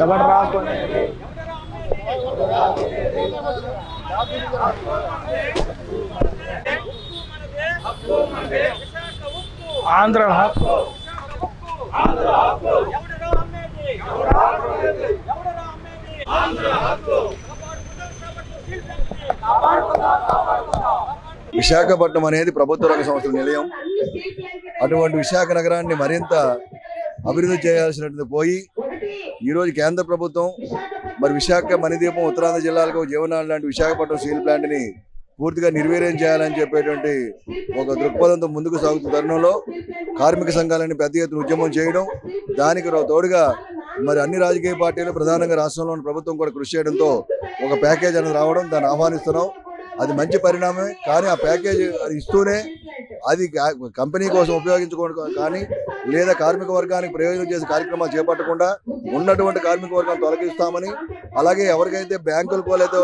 ఎవరు రాసుకునేది ఆంధ్ర హక్కు విశాఖపట్నం అనేది ప్రభుత్వ రంగ సంస్థల నిలయం. అటువంటి విశాఖ నగరాన్ని మరింత అభివృద్ధి చేయాల్సినటువంటి పోయి ఈరోజు కేంద్ర ప్రభుత్వం మరి విశాఖ మణిదీపం ఉత్తరాంధ్ర జిల్లాలకు జీవనాడి లాంటి విశాఖపట్నం స్టీల్ ప్లాంట్ని పూర్తిగా నిర్వీర్యం చేయాలని చెప్పేటువంటి ఒక దృక్పథంతో ముందుకు సాగుతున్న తరుణంలో కార్మిక సంఘాలని పెద్ద ఎత్తున ఉద్యమం చేయడం, దానికి తోడుగా మరి అన్ని రాజకీయ పార్టీలు ప్రధానంగా రాష్ట్రంలోని ప్రభుత్వం కూడా కృషి చేయడంతో ఒక ప్యాకేజ్ అనేది రావడం, దాన్ని ఆహ్వానిస్తున్నాం. అది మంచి పరిణామమే. కానీ ఆ ప్యాకేజ్ ఇస్తూనే అది కంపెనీ కోసం ఉపయోగించుకోవడం కానీ లేదా కార్మిక వర్గానికి ప్రయోజనం చేసే కార్యక్రమాలు చేపట్టకుండా ఉన్నటువంటి కార్మిక వర్గాన్ని తొలగిస్తామని, అలాగే ఎవరికైతే బ్యాంకులకో లేదా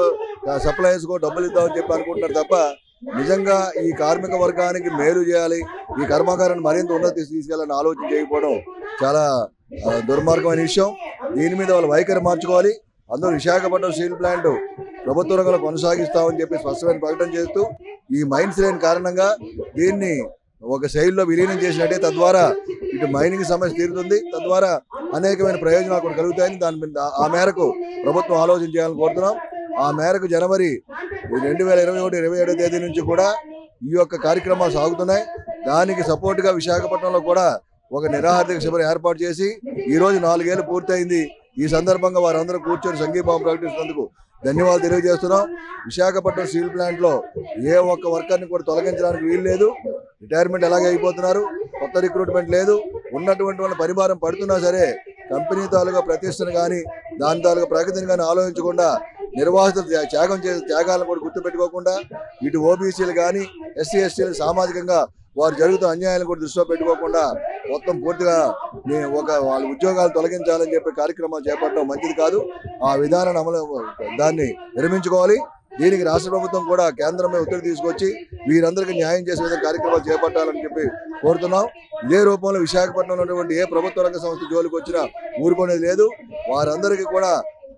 సప్లయర్స్కో డబ్బులు ఇద్దామని చెప్పి అనుకుంటున్నారు తప్ప నిజంగా ఈ కార్మిక వర్గానికి మేలు చేయాలి, ఈ కర్మాగారాన్ని మరింత ఉన్నతి తీసుకెళ్లాలని ఆలోచన చేయకపోవడం చాలా దుర్మార్గమైన విషయం. దీని మీద వాళ్ళు వైఖరి మార్చుకోవాలి. అందులో విశాఖపట్నం స్టీల్ ప్లాంట్ ప్రభుత్వ రంగంలో కొనసాగిస్తామని చెప్పి స్పష్టమైన ప్రకటన చేస్తూ ఈ మైన్స్ లేని కారణంగా దీన్ని ఒక శైలిలో విలీనం చేసినట్టే తద్వారా ఇటు మైనింగ్ సమస్య తీరుతుంది, తద్వారా అనేకమైన ప్రయోజనాలు కూడా కలుగుతాయని దాని మీద ఆ మేరకు ప్రభుత్వం ఆలోచన చేయాలని కోరుతున్నాం. ఆ మేరకు జనవరి 2021-27 తేదీ నుంచి కూడా ఈ యొక్క కార్యక్రమాలు సాగుతున్నాయి. దానికి సపోర్టుగా విశాఖపట్నంలో కూడా ఒక నిరాహార శిబిరం ఏర్పాటు చేసి ఈరోజు 4 ఏళ్ళు పూర్తయింది. ఈ సందర్భంగా వారందరూ కూర్చొని సంఘీభావం ప్రకటిస్తున్నందుకు ధన్యవాదాలు తెలియజేస్తున్నాం. విశాఖపట్నం స్టీల్ ప్లాంట్లో ఏ ఒక్క వర్కర్ని కూడా తొలగించడానికి వీలు లేదు. రిటైర్మెంట్ ఎలాగే అయిపోతున్నారు, కొత్త రిక్రూట్మెంట్ లేదు. ఉన్నటువంటి వాళ్ళ పరిభారం పడుతున్నా సరే కంపెనీ తాలూకా ప్రతిష్టను కానీ దాని తాలూకా ప్రగతిని కానీ ఆలోచించకుండా నిర్వాసితులు త్యాగాలను కూడా గుర్తుపెట్టుకోకుండా ఇటు ఓబీసీలు కానీ ఎస్సీ ఎస్టీలు సామాజికంగా వారు జరుగుతున్న అన్యాయాలను కూడా దృష్టిలో పెట్టుకోకుండా మొత్తం పూర్తిగా వాళ్ళ ఉద్యోగాలు తొలగించాలని చెప్పి కార్యక్రమాలు చేపట్టడం మంచిది కాదు. ఆ విధానాన్ని దాన్ని విరమించుకోవాలి. దీనికి రాష్ట్ర ప్రభుత్వం కూడా కేంద్రమే ఒత్తిడి తీసుకొచ్చి వీరందరికీ న్యాయం చేసే విధంగా కార్యక్రమాలు చేపట్టాలని చెప్పి కోరుతున్నాం. ఇదే రూపంలో విశాఖపట్నంలో ఉన్నటువంటి ఏ ప్రభుత్వ రంగ సంస్థ జోలికి వచ్చినా ఊరుకునేది లేదు. వారందరికీ కూడా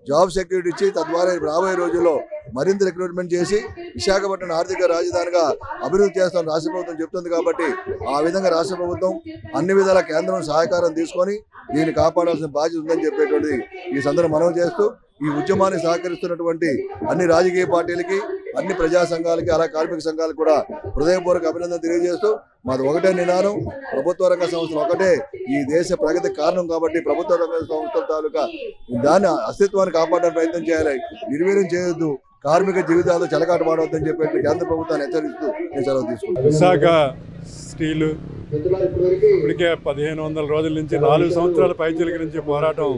జాబ్ సెక్యూరిటీ ఇచ్చి తద్వారా రాబోయే రోజుల్లో మరింత రిక్రూట్మెంట్ చేసి విశాఖపట్నం ఆర్థిక రాజధానిగా అభివృద్ధి చేస్తామని రాష్ట్ర ప్రభుత్వం చెప్తుంది. కాబట్టి ఆ విధంగా రాష్ట్ర ప్రభుత్వం అన్ని విధాల కేంద్రం సహకారం తీసుకొని దీన్ని కాపాడాల్సిన బాధ్యత ఉందని చెప్పేటువంటిది ఈ సందర్భంగా మనవి చేస్తూ ఈ ఉద్యమాన్ని సహకరిస్తున్నటువంటి అన్ని రాజకీయ పార్టీలకి, అన్ని ప్రజా సంఘాలకి, అలా కార్మిక సంఘాలకు కూడా హృదయపూర్వక అభినందన తెలియజేస్తూ మాది ఒకటే నినాదం, ప్రభుత్వ రంగ సంస్థలు ఒకటే ఈ దేశ ప్రగతికి కారణం. కాబట్టి ప్రభుత్వ రంగ సంస్థల తాలూకా దాని అస్తిత్వాన్ని కాపాడడానికి ప్రయత్నం చేయాలి, నిర్వీర్యం చేయొద్దు, కార్మిక జీవితాలు చెలకాట మాడవద్దని చెప్పి కేంద్ర ప్రభుత్వాన్ని హెచ్చరిస్తూ నేను సెలవు తీసుకుంటాను. విశాఖ స్టీలు ఇప్పటికే 1500 రోజుల నుంచి 4 సంవత్సరాల పైచిలకి నుంచి పోరాటం.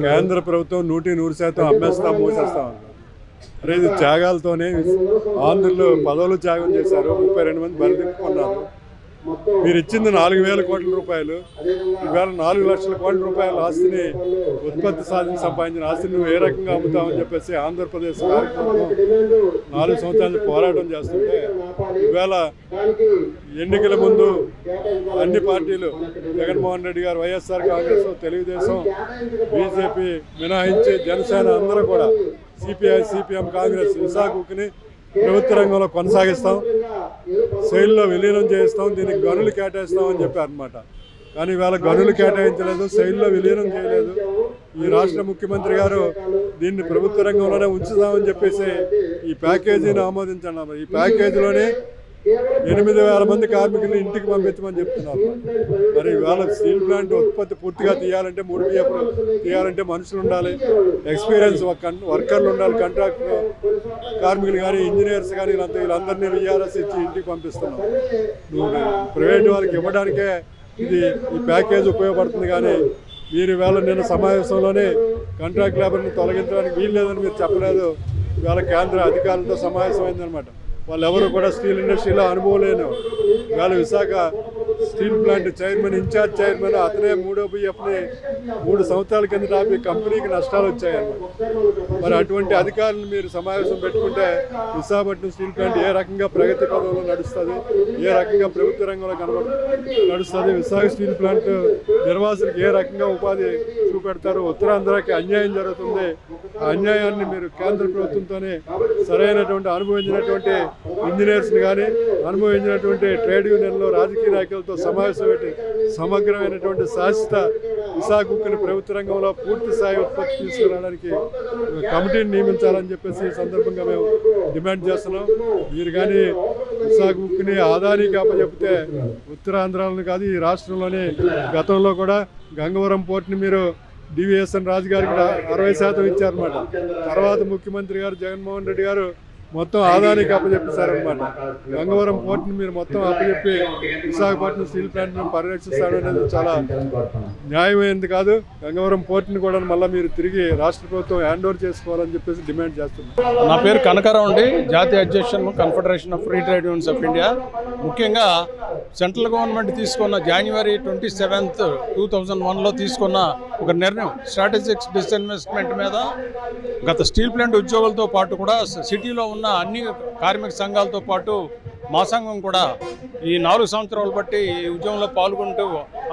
కేంద్ర ప్రభుత్వం 100% అమ్మేస్తాం, మూసేస్తాం. అరే ఇది త్యాగాలతోనే ఆంధ్రులు పదవులు త్యాగం చేశారు. 32 మంది బలిదిక్కున్నారు. మీరు ఇచ్చింది 4000 కోట్ల రూపాయలు. ఇవాళ 4 లక్షల కోట్ల రూపాయల ఆస్తిని ఉత్పత్తి సాధించి సంపాదించిన ఆస్తిని నువ్వు ఏ రకంగా అమ్ముతామని చెప్పేసి ఆంధ్రప్రదేశ్ కార్యక్రమం 4 సంవత్సరాలు పోరాటం చేస్తుంటే ఇవాళ ఎన్నికల ముందు అన్ని పార్టీలు జగన్మోహన్ రెడ్డి గారు, వైఎస్ఆర్ కాంగ్రెస్, తెలుగుదేశం, బీజేపీ మినహాయించి జనసేన అందరూ కూడా సిపిఐ, సిపిఎం, కాంగ్రెస్ విశాఖని ప్రభుత్వ రంగంలో కొనసాగిస్తాం, శైలిలో విలీనం చేస్తాం, దీనికి గనులు కేటాయిస్తాం అని చెప్పారనమాట. కానీ ఇవాళ గనులు కేటాయించలేదు, శైలిలో విలీనం చేయలేదు. ఈ రాష్ట్ర ముఖ్యమంత్రి గారు దీన్ని ప్రభుత్వ రంగంలోనే ఉంచుదామని చెప్పేసి ఈ ప్యాకేజీని ఆమోదించండి. ఈ ప్యాకేజీలోనే 8000 మంది కార్మికులను ఇంటికి పంపించమని చెప్తున్నారు. మరి ఇవాళ స్టీల్ ప్లాంట్ ఉత్పత్తి పూర్తిగా తీయాలంటే 3 బియ్యపు తీయాలంటే మనుషులు ఉండాలి, ఎక్స్పీరియన్స్ వర్కర్లు ఉండాలి, కాంట్రాక్ట్ కార్మికులు కానీ ఇంజనీర్స్ కానీ వీళ్ళందరినీ విఆర్ఎస్ ఇచ్చి ఇంటికి పంపిస్తున్నాం. నువ్వు ప్రైవేట్ వారికి ఇవ్వడానికే ఈ ప్యాకేజ్ ఉపయోగపడుతుంది. కానీ మీరు ఇవాళ నిన్న సమావేశంలోనే కాంట్రాక్ట్ లేబర్ని తొలగించడానికి వీలు లేదని మీరు చెప్పలేదు. ఇవాళ కేంద్ర అధికారులతో సమావేశం అయిందనమాట. వాళ్ళెవరు కూడా స్టీల్ ఇండస్ట్రీలో అనుభవం లేను. ఇవాళ Visakha steel plant chairman, in charge chairman అతనే 3వ BFని 3 సంవత్సరాల కింద ఆపి కంపెనీకి నష్టాలు వచ్చాయన్నమాట. మరి అటువంటి అధికారులను మీరు సమావేశం పెట్టుకుంటే విశాఖపట్నం స్టీల్ ప్లాంట్ ఏ రకంగా ప్రగతి పదంలో నడుస్తుంది, ఏ రకంగా ప్రభుత్వ రంగంలో నడుస్తుంది, విశాఖ స్టీల్ ప్లాంట్ నిర్వాసులకు ఏ రకంగా ఉపాధి చూపెడతారు, ఉత్తరాంధ్రకి అన్యాయం జరుగుతుంది. ఆ అన్యాయాన్ని మీరు కేంద్ర ప్రభుత్వంతోనే సరైనటువంటి అనుభవించినటువంటి ఇంజనీర్స్ని కానీ అనుభవించినటువంటి ట్రేడ్ యూనియన్లు, రాజకీయ నాయకులతో సమావేశం పెట్టి సమగ్రమైనటువంటి శాశ్వత విశాఖ ఉక్కుని ప్రభుత్వ రంగంలో పూర్తి స్థాయి ఉత్పత్తి తీసుకురావడానికి కమిటీని నియమించాలని చెప్పేసి ఈ సందర్భంగా మేము డిమాండ్ చేస్తున్నాం. మీరు కానీ విశాఖ ఉక్కుని ఆదానికి అప్పచెప్తే ఉత్తరాంధ్రాలను కాదు ఈ రాష్ట్రంలోని గతంలో కూడా గంగవరం పోర్టుని మీరు డివిఎస్ఎన్ రాజు గారికి 60% ఇచ్చారనమాట. తర్వాత ముఖ్యమంత్రి గారు జగన్మోహన్ రెడ్డి గారు మొత్తం ఆదానికి అప్పచెప్పిస్తారనమాట. గంగవరం పోర్టుని మీరు మొత్తం అప్పచెప్పి విశాఖపట్నం స్టీల్ ప్లాంట్ను పరిరక్షిస్తారనేది చాలా న్యాయమైనది కాదు. గంగవరం పోర్టుని కూడా మళ్ళీ మీరు తిరిగి రాష్ట్ర ప్రభుత్వం హ్యాండ్ ఓవర్ చేసుకోవాలని చెప్పేసి డిమాండ్ చేస్తున్నాం. నా పేరు కనకారావు అండి, జాతీయ అధ్యక్షుడు confederation of free trade unions of India. ముఖ్యంగా సెంట్రల్ గవర్నమెంట్ తీసుకున్న January 27, 2001లో తీసుకున్న ఒక నిర్ణయం స్ట్రాటజిక్ డిస్ఇన్వెస్ట్మెంట్ మీద గత స్టీల్ ప్లాంట్ ఉద్యోగులతో పాటు కూడా సిటీలో ఉన్న అన్ని కార్మిక సంఘాలతో పాటు మా సంఘం కూడా ఈ 4 సంవత్సరాలు బట్టి ఈ ఉద్యమంలో పాల్గొంటూ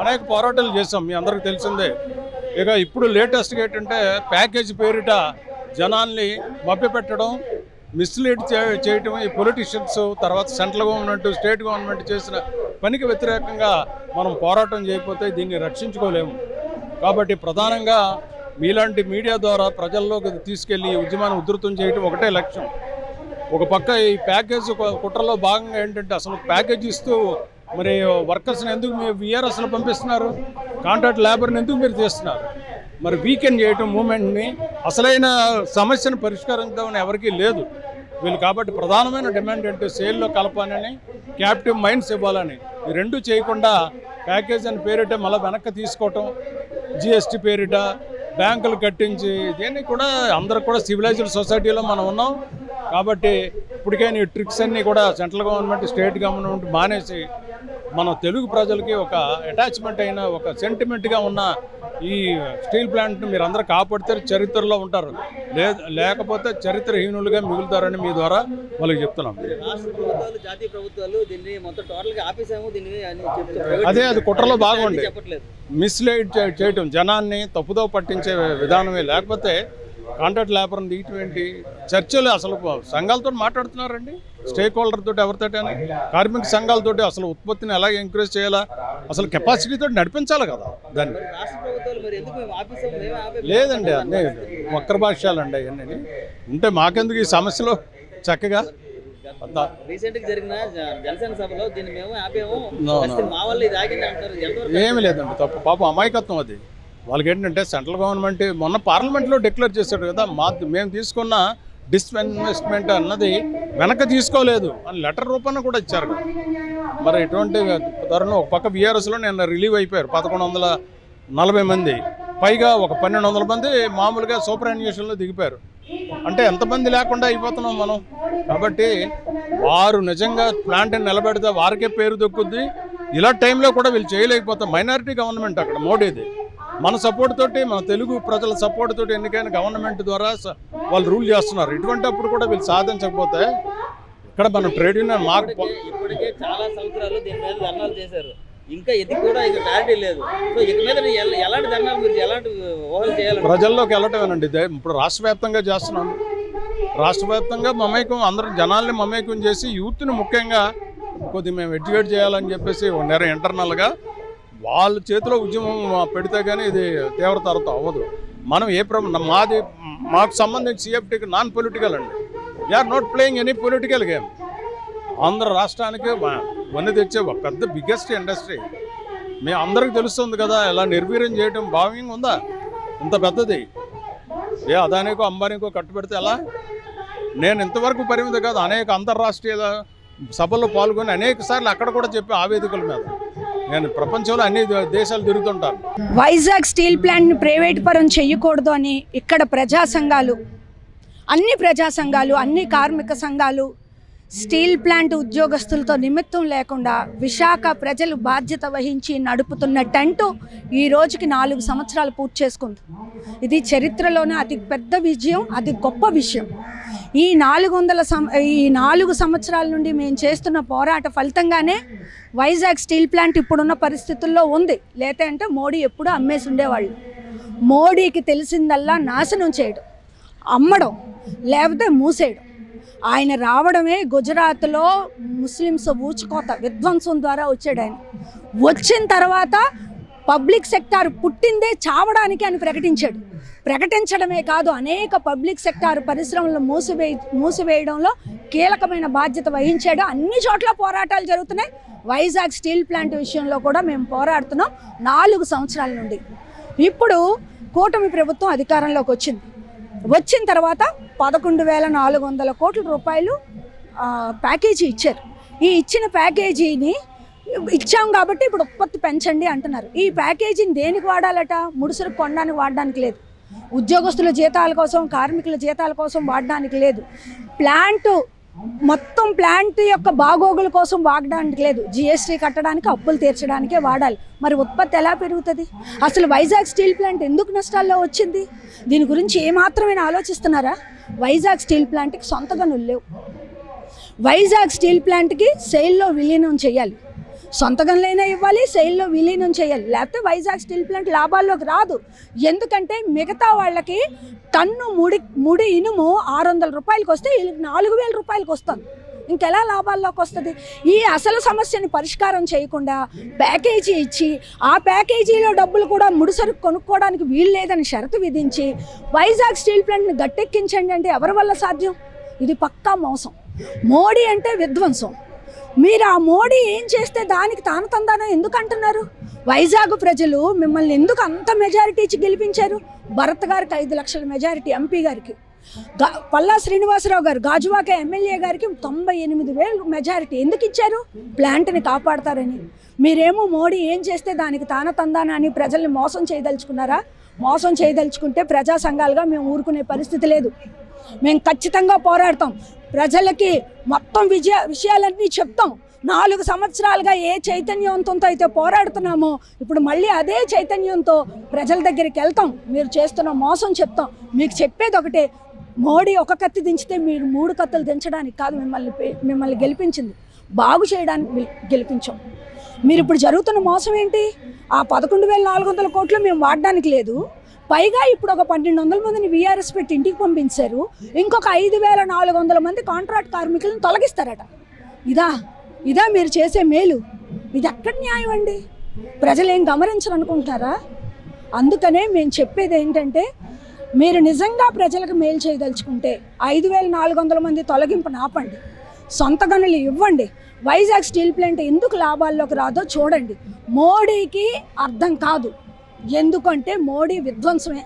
అనేక పోరాటాలు చేసాం, మీ అందరికీ తెలిసిందే. ఇక ఇప్పుడు లేటెస్ట్గా ఏంటంటే ప్యాకేజ్ పేరిట జనాల్ని మభ్యపెట్టడం, మిస్లీడ్ చేయటం ఈ పొలిటీషియన్స్, తర్వాత సెంట్రల్ గవర్నమెంట్, స్టేట్ గవర్నమెంట్ చేసిన పనికి వ్యతిరేకంగా మనం పోరాటం చేయకపోతే దీన్ని రక్షించుకోలేము. కాబట్టి ప్రధానంగా మీలాంటి మీడియా ద్వారా ప్రజల్లోకి తీసుకెళ్లి ఈ ఉద్యమాన్ని ఉధృతం చేయడం ఒకటే లక్ష్యం. ఒక పక్క ఈ ప్యాకేజ్ కుట్రలో భాగంగా ఏంటంటే అసలు ప్యాకేజ్ ఇస్తూ మరి వర్కర్స్ని ఎందుకు మీరు VRSలు పంపిస్తున్నారు, కాంట్రాక్ట్ లేబర్ని ఎందుకు మీరు తీస్తున్నారు? మరి వీకెండ్ చేయటం మూమెంట్ని, అసలైన సమస్యను పరిష్కరించడం ఎవరికీ లేదు వీళ్ళు. కాబట్టి ప్రధానమైన డిమాండ్ అంటే సేల్లో కలపాలని, క్యాప్టివ్ మైన్స్ ఇవ్వాలని. ఈ రెండు చేయకుండా ప్యాకేజ్ అని పేరిట మళ్ళీ వెనక్కి తీసుకోవటం, GST పేరిట బ్యాంకులు కట్టించి, దీన్ని కూడా అందరూ కూడా సివిలైజ్డ్ సొసైటీలో మనం ఉన్నాం. కాబట్టి ఇప్పటికైనా ఈ ట్రిక్స్ అన్నీ కూడా సెంట్రల్ గవర్నమెంట్, స్టేట్ గవర్నమెంట్ మానేసి మన తెలుగు ప్రజలకి ఒక అటాచ్మెంట్ అయిన, ఒక సెంటిమెంట్గా ఉన్న ఈ స్టీల్ ప్లాంట్ని మీరు అందరూ కాపాడితే చరిత్రలో ఉంటారు, లేకపోతే చరిత్రహీనులుగా మిగులుతారని మీ ద్వారా వాళ్ళకి చెప్తున్నాం. జాతీయ ప్రభుత్వాలు దీన్ని మొత్తం టోటల్గా ఆపేసాము దీన్ని అదే అది కుట్రలో బాగుంది, మిస్లీడ్ చేయటం, జనాన్ని తప్పుదో పట్టించే విధానమే. లేకపోతే కాంట్రాక్ట్ లేబర్ని తీయటమేంటి? చర్చలు అసలు సంఘాలతో మాట్లాడుతున్నారండి, స్టేక్ హోల్డర్ తోటి, ఎవరితో కార్మిక సంఘాలతోటి అసలు ఉత్పత్తిని ఎలా ఎంకరేజ్ చేయాలా, అసలు కెపాసిటీతో నడిపించాలి కదా దాన్ని. లేదండి, అన్నీ వక్ర భాష్యాలండి అవన్నీ ఉంటే మాకెందుకు ఈ సమస్యలో చక్కగా. రీసెంట్గా జరిగిన జనసేన సభలో దీన్ని మేము ఆపేమో, మా వాళ్ళు ఇది ఆగింది అంటారు. ఏమి లేదండి, తప్పు, పాపం అమాయకత్వం అది. వాళ్ళకి ఏంటంటే సెంట్రల్ గవర్నమెంట్ మొన్న పార్లమెంట్లో డిక్లేర్ చేశాడు కదా, మేము తీసుకున్న డిస్ఇన్వెస్ట్మెంట్ అన్నది వెనక్కి తీసుకోలేదు అని లెటర్ రూపాన కూడా ఇచ్చారు. మరి ఇటువంటి తరుణం ఒక పక్క VRSలో నిన్న రిలీవ్ అయిపోయారు 1140 మంది, పైగా ఒక 1200 మంది మామూలుగా సూపర్ యాన్యుయేషన్లో దిగిపోయారు. అంటే ఎంతమంది లేకుండా అయిపోతున్నాం మనం. కాబట్టి వారు నిజంగా ప్లాంట్ని నిలబెడితే వారికే పేరు దొక్కుద్ది. ఇలా టైంలో కూడా వీళ్ళు చేయలేకపోతాం. మైనారిటీ గవర్నమెంట్ అక్కడ మోడీది, మన సపోర్ట్ తోటి, మన తెలుగు ప్రజల సపోర్ట్ తోటి ఎన్నికైన గవర్నమెంట్ ద్వారా వాళ్ళు రూల్ చేస్తున్నారు. ఇటువంటి అప్పుడు కూడా వీళ్ళు సాధించకపోతే ఇక్కడ మన ట్రేడ్ యూనియన్ ఇప్పటికే చాలా సంవత్సరాలు దీని మీద ధర్నాలు చేశారు, ఇంకా ఇది కూడా ఇక క్లారిటీ లేదు. సో ఇక మీద ఎలాంటి ధర్నాలు, మీరు ఎలాంటి ఊహలు చేయాలి? ప్రజల్లోకి వెళ్ళటమేనండి. ఇప్పుడు రాష్ట్ర వ్యాప్తంగా చేస్తున్నాం, రాష్ట్ర వ్యాప్తంగా మమేకం, అందరూ జనాల్ని మమేకం చేసి యూత్ని ముఖ్యంగా కొద్దిగా మేము ఎడ్యుకేట్ చేయాలని చెప్పేసి ఇంటర్నల్గా వాళ్ళ చేతిలో ఉద్యమం పెడితే కానీ ఇది తీవ్రతరతో అవ్వదు. మనం మాకు సంబంధించి CFTకి నాన్ పొలిటికల్ అండి. We're not playing any political game. Andhra రాష్ట్రానికి వన్నె తెచ్చే ఒక పెద్ద బిగ్గెస్ట్ ఇండస్ట్రీ. మేము అందరికీ తెలుస్తుంది కదా, ఇలా నిర్వీర్యం చేయడం భావ్యంగా ఉందా? ఇంత పెద్దది అదానికో అంబానీకో కట్టుబెడితే ఎలా? నేను ఇంతవరకు పరిమితి కాదు, అనేక అంతర్రాష్ట్రీయ సభల్లో పాల్గొని అనేక సార్లు అక్కడ కూడా చెప్పి ఆ వేదికల మీద నేను ప్రపంచంలో అన్ని దేశాలు తిరుగుతుంటాను. వైజాగ్ స్టీల్ ప్లాంట్ని ప్రైవేట్ పరం చేయకూడదు అని ఇక్కడ అన్ని ప్రజా సంఘాలు, అన్ని కార్మిక సంఘాలు స్టీల్ ప్లాంట్ ఉద్యోగస్తులతో నిమిత్తం లేకుండా విశాఖ ప్రజలు బాధ్యత వహించి నడుపుతున్న టెంటు ఈ రోజుకి 4 సంవత్సరాలు పూర్తి చేసుకుంది. ఇది చరిత్రలోనే అతి పెద్ద విజయం, అది గొప్ప విషయం. ఈ 4 సంవత్సరాల నుండి మేము చేస్తున్న పోరాట ఫలితంగానే వైజాగ్ స్టీల్ ప్లాంట్ ఇప్పుడున్న పరిస్థితుల్లో ఉంది. లేతే అంటే మోడీ ఎప్పుడూ అమ్మేసి ఉండేవాళ్ళు. మోడీకి తెలిసిందల్లా నాశనం చేయడం, అమ్మడం, లేకపోతే మూసేయడం. ఆయన రావడమే గుజరాత్లో ముస్లిమ్స్ ఊచుకోత విధ్వంసం ద్వారా వచ్చాడు. ఆయన వచ్చిన తర్వాత పబ్లిక్ సెక్టార్ పుట్టిందే చావడానికి అని ప్రకటించాడు. ప్రకటించడమే కాదు, అనేక పబ్లిక్ సెక్టార్ పరిశ్రమలను మూసివేయడంలో కీలకమైన బాధ్యత వహించాడు. అన్ని చోట్ల పోరాటాలు జరుగుతున్నాయి. వైజాగ్ స్టీల్ ప్లాంట్ విషయంలో కూడా మేము పోరాడుతున్నాం 4 సంవత్సరాల నుండి. ఇప్పుడు కూటమి ప్రభుత్వం అధికారంలోకి వచ్చిన తర్వాత 11,400 కోట్ల రూపాయలు ప్యాకేజీ ఇచ్చారు. ఈ ఇచ్చిన ప్యాకేజీని ఇచ్చాం కాబట్టి ఇప్పుడు ఉత్పత్తి పెంచండి అంటున్నారు. ఈ ప్యాకేజీని దేనికి వాడాలట? ముడుసరు కొనడానికి వాడడానికి లేదు, ఉద్యోగస్తుల జీతాల కోసం, కార్మికుల జీతాల కోసం వాడడానికి లేదు, మొత్తం ప్లాంట్ యొక్క బాగోగుల కోసం వాడడానికి లేదు, జిఎస్టీ కట్టడానికి, అప్పులు తీర్చడానికే వాడాలి. మరి ఉత్పత్తి ఎలా పెరుగుతుంది? అసలు వైజాగ్ స్టీల్ ప్లాంట్ ఎందుకు నష్టాల్లో వచ్చింది? దీని గురించి ఏమాత్రమైనా ఆలోచిస్తున్నారా? వైజాగ్ స్టీల్ ప్లాంట్కి సొంత గనులు లేవు. వైజాగ్ స్టీల్ ప్లాంట్కి సెయిల్లో విలీనం చేయాలి, సొంత గనులైనా ఇవ్వాలి, సెయిల్లో విలీనం చేయాలి. లేకపోతే వైజాగ్ స్టీల్ ప్లాంట్ లాభాల్లోకి రాదు. ఎందుకంటే మిగతా వాళ్ళకి టన్ను ముడి ఇనుము 600 రూపాయలకి వస్తే వీళ్ళకి 4,000 రూపాయలకి వస్తుంది. ఇంకెలా లాభాల్లోకి వస్తుంది? ఈ అసలు సమస్యని పరిష్కారం చేయకుండా ప్యాకేజీ ఇచ్చి, ఆ ప్యాకేజీలో డబ్బులు కూడా ముడిసరుకు కొనుక్కోవడానికి వీలు లేదని షరతు విధించి వైజాగ్ స్టీల్ ప్లాంట్ని గట్టెక్కించండి అంటే ఎవరి వల్ల సాధ్యం? ఇది పక్కా మోసం. మోడీ అంటే విధ్వంసం. మీరు ఆ మోడీ ఏం చేస్తే దానికి తాను తందానో ఎందుకు అంటున్నారు? వైజాగ్ ప్రజలు మిమ్మల్ని ఎందుకు అంత మెజారిటీ ఇచ్చి గెలిపించారు? భరత్ గారికి 5 లక్షల మెజారిటీ, ఎంపీ గారికి, పల్లా శ్రీనివాసరావు గారు గాజువాక ఎమ్మెల్యే గారికి 98,000 మెజారిటీ ఎందుకు ఇచ్చారు? ప్లాంట్ని కాపాడతారని. మీరేమో మోడీ ఏం చేస్తే దానికి తాన తందానా అని ప్రజల్ని మోసం చేయదలుచుకున్నారా? మోసం చేయదలుచుకుంటే ప్రజా సంఘాలుగా మేము ఊరుకునే పరిస్థితి లేదు. మేము ఖచ్చితంగా పోరాడతాం. ప్రజలకి మొత్తం విషయాలన్నీ చెప్తాం. 4 సంవత్సరాలుగా ఏ చైతన్యవంతంతో అయితే పోరాడుతున్నామో ఇప్పుడు మళ్ళీ అదే చైతన్యంతో ప్రజల దగ్గరికి వెళ్తాం. మీరు చేస్తున్న మోసం చెప్తాం. మీకు చెప్పేది ఒకటే, మోడీ ఒక కత్తి దించితే మీరు 3 కత్తులు దించడానికి కాదు మిమ్మల్ని గెలిపించింది, బాగు చేయడానికి గెలిపించాం. మీరు ఇప్పుడు జరుగుతున్న మోసం ఏంటి? ఆ 11,400 కోట్లు మేము వాడడానికి లేదు, పైగా ఇప్పుడు ఒక 1,200 మందిని వీఆర్ఎస్ పెట్టి ఇంటికి పంపించారు. ఇంకొక 5,400 మంది కాంట్రాక్ట్ కార్మికులను తొలగిస్తారట. ఇదా మీరు చేసే మేలు? ఇది ఎక్కడ న్యాయం అండి? ప్రజలు ఏం గమనించరు అనుకుంటున్నారా? అందుకనే మేము చెప్పేది ఏంటంటే, మీరు నిజంగా ప్రజలకు మేలు చేయదలుచుకుంటే 5,400 మంది తొలగింపును ఆపండి, సొంత గనులు ఇవ్వండి. వైజాగ్ స్టీల్ ప్లాంట్ ఎందుకు లాభాల్లోకి రాదో చూడండి. మోడీకి అర్థం కాదు, ఎందుకంటే మోడీ విధ్వంసమే.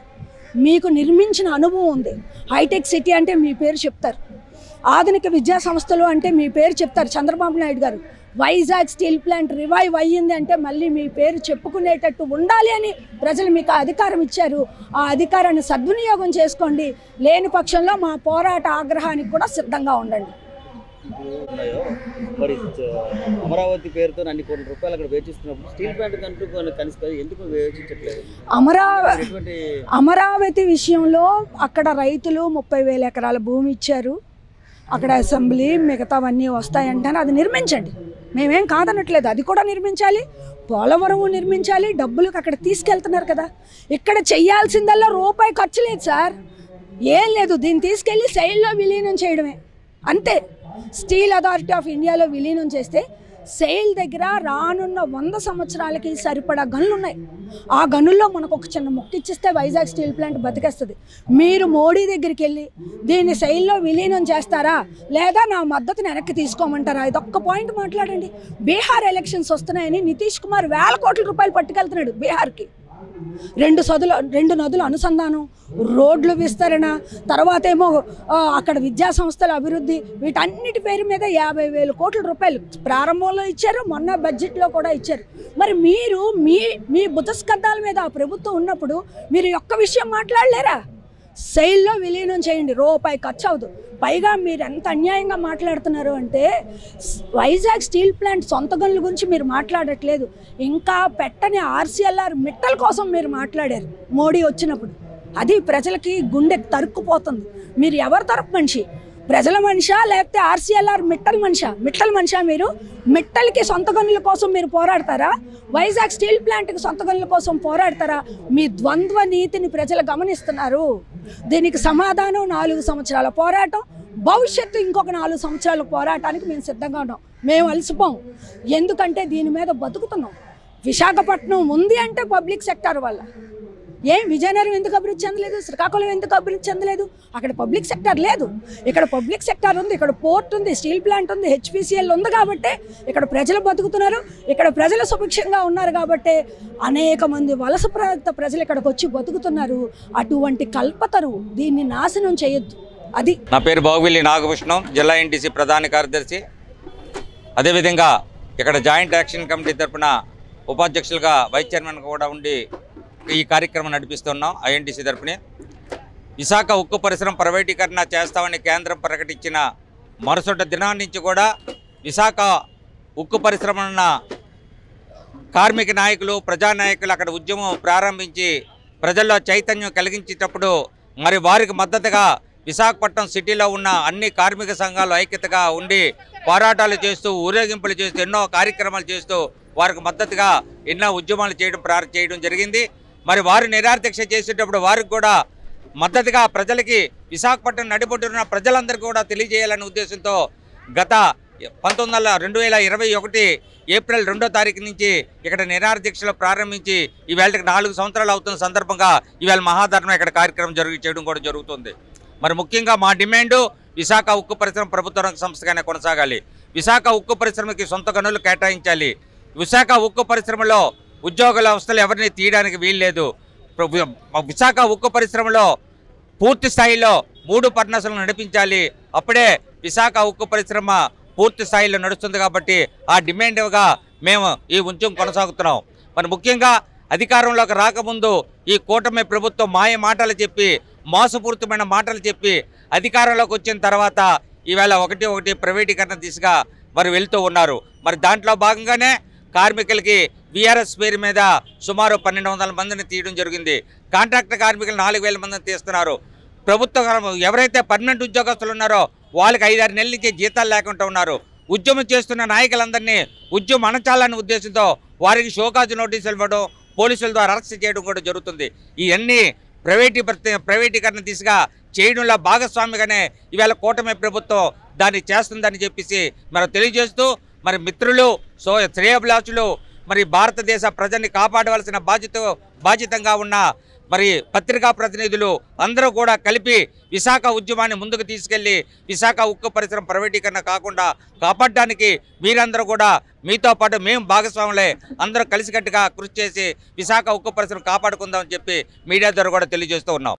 మీకు నిర్మించిన అనుభవం ఉంది. హైటెక్ సిటీ అంటే మీ పేరు చెప్తారు, ఆధునిక విద్యా సంస్థలు అంటే మీ పేరు చెప్తారు. చంద్రబాబు నాయుడు గారు వైజాగ్ స్టీల్ ప్లాంట్ రివైవ్ అయ్యింది అంటే మళ్ళీ మీ పేరు చెప్పుకునేటట్టు ఉండాలి అని ప్రజలు మీకు అధికారం ఇచ్చారు. ఆ అధికారాన్ని సద్వినియోగం చేసుకోండి. లేని పక్షంలో మా పోరాట ఆగ్రహానికి కూడా సిద్ధంగా ఉండండి. ఉన్నాయో మరి అమరావతి పేరుతో అన్ని కోట్ల రూపాయలు అక్కడ వేచిస్తున్నప్పుడు స్టీల్ ప్లాంట్ కంటూ కనిపిస్తుంది, ఎందుకు వేచించట్లేదు? అమరావతి విషయంలో అక్కడ రైతులు 30,000 ఎకరాల భూమి ఇచ్చారు. అక్కడ అసెంబ్లీ మిగతావన్నీ వస్తాయంటాను. అది నిర్మించండి, మేమేం కాదనట్లేదు. అది కూడా నిర్మించాలి, పోలవరం నిర్మించాలి. డబ్బులకు అక్కడ తీసుకెళ్తున్నారు కదా. ఇక్కడ చెయ్యాల్సిందల్లా రూపాయి ఖర్చు లేదు సార్, ఏం లేదు. దీన్ని తీసుకెళ్ళి సెయిల్లో విలీనం చేయడమే అంతే. స్టీల్ అథారిటీ ఆఫ్ ఇండియాలో విలీనం చేస్తే సెయిల్ దగ్గర రానున్న 100 సంవత్సరాలకి సరిపడా గనులు ఉన్నాయి. ఆ గనుల్లో మనకు ఒక చిన్న మొక్క ఇచ్చిస్తే వైజాగ్ స్టీల్ ప్లాంట్ బతికేస్తుంది. మీరు మోడీ దగ్గరికి వెళ్ళి దీన్ని సెయిల్లో విలీనం చేస్తారా లేదా నా మద్దతుని వెనక్కి తీసుకోమంటారా? ఇదొక్క పాయింట్ మాట్లాడండి. బీహార్ ఎలక్షన్స్ వస్తున్నాయని నితీష్ కుమార్ 1,000 కోట్ల రూపాయలు పట్టుకెళ్తున్నాడు బీహార్కి. 2 నదుల అనుసంధానం, రోడ్లు విస్తరణ, తర్వాత ఏమో అక్కడ విద్యా సంస్థల అభివృద్ధి, వీటన్నిటి పేరు మీద 50,000 కోట్ల రూపాయలు ప్రారంభంలో ఇచ్చారు, మొన్న బడ్జెట్లో కూడా ఇచ్చారు. మరి మీరు మీ బుతస్కద్దాల మీద ఆ ప్రభుత్వం ఉన్నప్పుడు మీరు ఒక్క విషయం మాట్లాడలేరా? సెయిల్లో విలీనం చేయండి, రూపాయి ఖర్చు అవుతుంది. పైగా మీరు ఎంత అన్యాయంగా మాట్లాడుతున్నారు అంటే వైజాగ్ స్టీల్ ప్లాంట్ సొంత గనుల గురించి మీరు మాట్లాడట్లేదు, ఇంకా పెట్టని ఆర్సీఎల్ఆర్ మిట్టల కోసం మీరు మాట్లాడారు మోడీ వచ్చినప్పుడు. అది ప్రజలకి గుండె తరుక్కుపోతుంది. మీరు ఎవరు తరపు మనిషి? ప్రజల మనిషా లేకపోతే ఆర్సీఎల్ఆర్ మిట్టల మనిషా? మీరు మిట్టలకి సొంత గనుల కోసం మీరు పోరాడతారా? వైజాగ్ స్టీల్ ప్లాంట్కి సొంత గనుల కోసం పోరాడతారా? మీ ద్వంద్వ నీతిని ప్రజలు గమనిస్తున్నారు. దీనికి సమాధానం 4 సంవత్సరాల పోరాటం, భవిష్యత్తు ఇంకొక 4 సంవత్సరాల పోరాటానికి మేము సిద్ధంగా ఉన్నాం. మేము అలసిపోం, ఎందుకంటే దీని మీద బతుకుతున్నాం. విశాఖపట్నం ఉంది అంటే పబ్లిక్ సెక్టార్ వల్ల. విజయనగరం ఎందుకు అభివృద్ధి చెందలేదు? శ్రీకాకుళం ఎందుకు అభివృద్ధి చెందలేదు? అక్కడ పబ్లిక్ సెక్టార్ లేదు, ఇక్కడ పబ్లిక్ సెక్టార్ ఉంది, ఇక్కడ పోర్ట్ ఉంది, స్టీల్ ప్లాంట్ ఉంది, హెచ్పిసిఎల్ ఉంది. కాబట్టి ఇక్కడ ప్రజలు బతుకుతున్నారు, ఇక్కడ ప్రజలు సుభిక్షంగా ఉన్నారు. కాబట్టి అనేక మంది వలస ప్రాంత ప్రజలు ఇక్కడికి వచ్చి బతుకుతున్నారు. అటువంటి కల్పతరు దీన్ని నాశనం చేయొద్దు. అది నా పేరు బాగువిల్లి నాగభూషణం, జిల్లా ఎన్టీసీ ప్రధాన కార్యదర్శి. అదేవిధంగా ఇక్కడ జాయింట్ యాక్షన్ కమిటీ తరఫున ఉపాధ్యక్షులుగా వైస్ చైర్మన్ కూడా ఉండి ఈ కార్యక్రమం నడిపిస్తున్నాం. ఐఎన్టీసీ తరఫున విశాఖ ఉక్కు పరిశ్రమ ప్రైవేటీకరణ చేస్తామని కేంద్రం ప్రకటించిన మరుసటి దినాన్ని నుంచి కూడా విశాఖ ఉక్కు పరిశ్రమ కార్మిక నాయకులు, ప్రజానాయకులు అక్కడ ఉద్యమం ప్రారంభించి ప్రజల్లో చైతన్యం కలిగించేటప్పుడు మరి వారికి మద్దతుగా విశాఖపట్నం సిటీలో ఉన్న అన్ని కార్మిక సంఘాలు ఐక్యతగా ఉండి పోరాటాలు చేస్తూ, ఊరేగింపులు చేస్తూ, ఎన్నో కార్యక్రమాలు చేస్తూ వారికి మద్దతుగా ఎన్నో ఉద్యమాలు చేయడం జరిగింది. మరి వారు నిరాదీక్ష చేసేటప్పుడు వారికి కూడా మద్దతుగా ప్రజలకి విశాఖపట్నం నడిబొట్టున్న ప్రజలందరికీ కూడా తెలియజేయాలనే ఉద్దేశంతో గత 2021 ఏప్రిల్ 2వ తారీఖు నుంచి ఇక్కడ నిరాదీక్షలు ప్రారంభించి ఈవేళకి 4 సంవత్సరాలు అవుతున్న సందర్భంగా ఈవేళ మహాధర్మ ఇక్కడ కార్యక్రమం చేయడం కూడా జరుగుతుంది. మరి ముఖ్యంగా మా డిమాండు విశాఖ ఉక్కు పరిశ్రమ ప్రభుత్వ రంగ సంస్థగానే కొనసాగాలి. విశాఖ ఉక్కు పరిశ్రమకి సొంత గనులు కేటాయించాలి. విశాఖ ఉక్కు పరిశ్రమలో ఉద్యోగుల అవస్థలు ఎవరిని తీయడానికి వీల్లేదు. విశాఖ ఉక్కు పరిశ్రమలో పూర్తి స్థాయిలో 3 ఫర్నెస్లను నడిపించాలి. అప్పుడే విశాఖ ఉక్కు పరిశ్రమ పూర్తి స్థాయిలో నడుస్తుంది. కాబట్టి ఆ డిమాండ్గా మేము ఈ ఉద్యమం కొనసాగుతున్నాం. మరి ముఖ్యంగా అధికారంలోకి రాకముందు ఈ కూటమి ప్రభుత్వం మాయ మాటలు చెప్పి, మోసపూరితమైన మాటలు చెప్పి అధికారంలోకి వచ్చిన తర్వాత ఈవేళ ఒకటి ప్రైవేటీకరణ దిశగా మరి వెళ్తూ ఉన్నారు. మరి దాంట్లో భాగంగానే కార్మికులకి వీఆర్ఎస్ పేరు మీద సుమారు 1200 మందిని తీయడం జరిగింది. కాంట్రాక్టర్ కార్మికులు 4000 మందిని తీస్తున్నారు. ప్రభుత్వం ఎవరైతే పర్మనెంట్ ఉద్యోగస్తులు ఉన్నారో వాళ్ళకి 5-6 నెలల నుంచి జీతాలు లేకుండా ఉన్నారు. ఉద్యమం చేస్తున్న నాయకులందరినీ ఉద్యమం అణచాలనే ఉద్దేశంతో వారికి షోకాజ్ నోటీసులు ఇవ్వడం, పోలీసుల ద్వారా అరెస్ట్ చేయడం కూడా జరుగుతుంది. ఇవన్నీ ప్రైవేటీకరణ దిశగా చేయడంలో భాగస్వామిగానే ఈవేళ కూటమి ప్రభుత్వం దాన్ని చేస్తుందని చెప్పేసి మనం తెలియజేస్తూ, మరి మిత్రులు, శ్రేయోభిలాషులు, మరి భారతదేశ ప్రజల్ని కాపాడవలసిన బాధ్యతంగా ఉన్న మరి పత్రికా ప్రతినిధులు అందరూ కూడా కలిపి విశాఖ ఉద్యమాన్ని ముందుకు తీసుకెళ్లి విశాఖ ఉక్కు పరిశ్రమ ప్రైవేటీకరణ కాకుండా కాపాడడానికి మీరందరూ కూడా మీతో పాటు మేము భాగస్వాములే అందరూ కలిసికట్టుగా కృషి చేసి విశాఖ ఉక్కు పరిశ్రమ కాపాడుకుందామని చెప్పి మీడియా ద్వారా కూడా తెలియజేస్తూ ఉన్నాం.